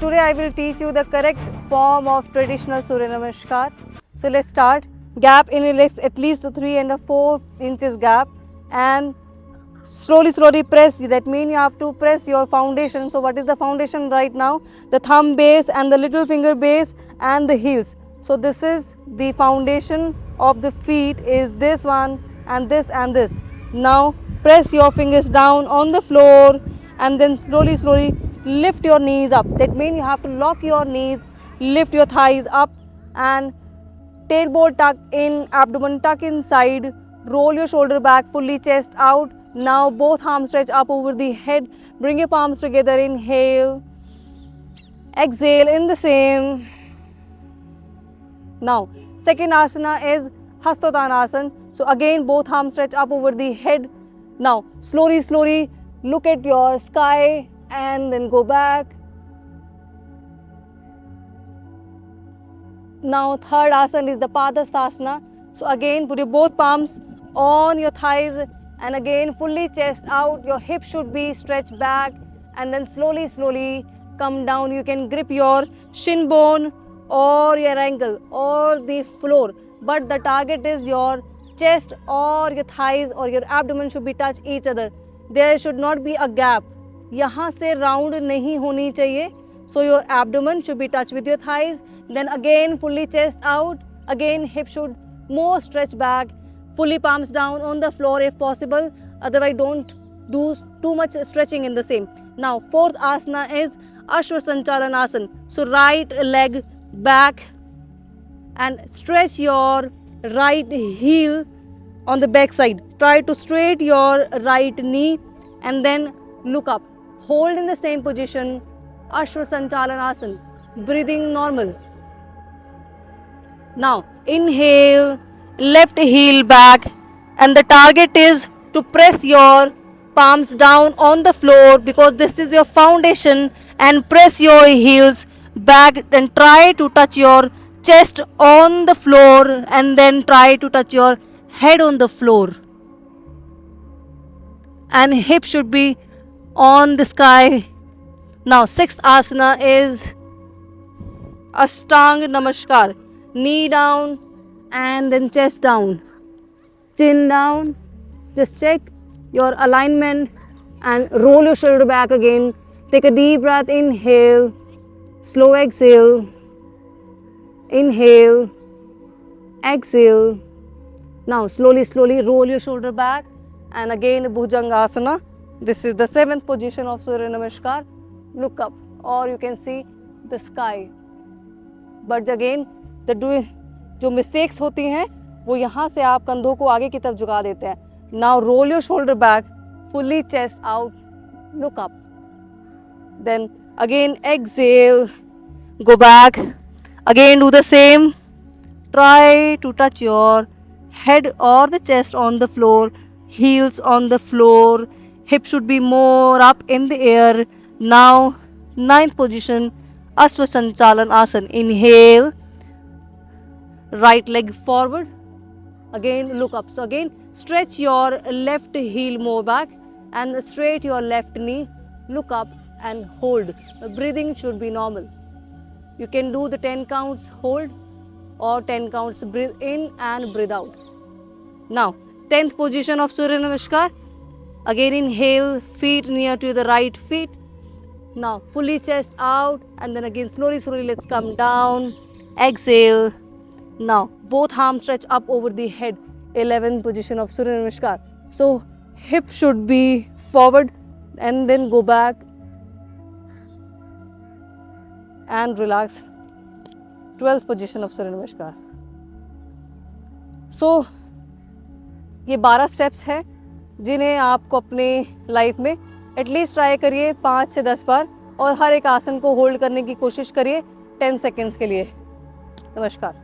today I will teach you the correct form of traditional Surya Namaskar. So let's start. Gap in your legs at least 3 and 4 inches gap, and slowly press. That means you have to press your foundation. So what is the foundation right now? The thumb base and the little finger base and the heels. So this is the foundation of the feet, is this one and this and this. Now press your fingers down on the floor and then slowly lift your knees up. That means you have to lock your knees, lift your thighs up, and tailbone tuck in, abdomen tuck inside, roll your shoulder back fully, chest out. Now both arms stretch up over the head, bring your palms together, inhale, exhale in the same. Now second asana is Hastottanasana. So again both arms stretch up over the head. Now slowly look at your sky and then go back. Now third asana is the Padahastasana. So again put your both palms on your thighs and again fully chest out. Your hips should be stretched back and then slowly come down. You can grip your shin bone or your ankle or the floor, but the target is your chest or your thighs or your abdomen should be touch each other. There should not be a gap. यहाँ से round नहीं होनी चाहिए. So your abdomen should be touched with your thighs. Then again fully chest out. Again hip should more stretch back. Fully palms down on the floor if possible. Otherwise don't do too much stretching in the same. Now fourth asana is Ashwasanchalanasana. So right leg back and stretch your right heel on the back side. Try to straight your right knee and then look up. Hold in the same position, Ashwasanchalanasana. Breathing normal. Now inhale, left heel back, and the target is to press your palms down on the floor because this is your foundation, and press your heels back and try to touch your chest on the floor and then try to touch your head on the floor. And hip should be on the sky. Now sixth asana is Ashtanga Namaskar. Knee down and then chest down, chin down. Just check your alignment and roll your shoulder back again. Take a deep breath, inhale, slow exhale, inhale, exhale. Now slowly roll your shoulder back and again Bhujangasana. This is the seventh position of Surya Namaskar. Look up or you can see the sky. But again जो mistakes होती हैं वो यहाँ से आप कंधों को आगे की तरफ झुका देते हैं. Now roll your shoulder back, fully chest out, look up. Then again exhale, go back, again do the same. Try to touch your head or the chest on the floor, heels on the floor, hip should be more up in the air. Now ninth position, Ashwasanchalanasana. Inhale, right leg forward, again look up. So again stretch your left heel more back and straight your left knee, look up and hold. The breathing should be normal. You can do the 10 counts hold or 10 counts breathe in and breathe out. Now 10th position of Surya Namaskar. Again inhale, feet near to the right feet. Now fully chest out and then again slowly let's come down. Exhale. Now both arms stretch up over the head. 11th position of Surya Namaskar. So hip should be forward and then go back and relax. 12th position of Surya Namaskar. So ये 12 steps हैं जिन्हें आपको अपने life में at least try करिए 5 से 10 बार और हर एक आसन को होल्ड करने की कोशिश करिए 10 सेकेंड्स के लिए. नमस्कार.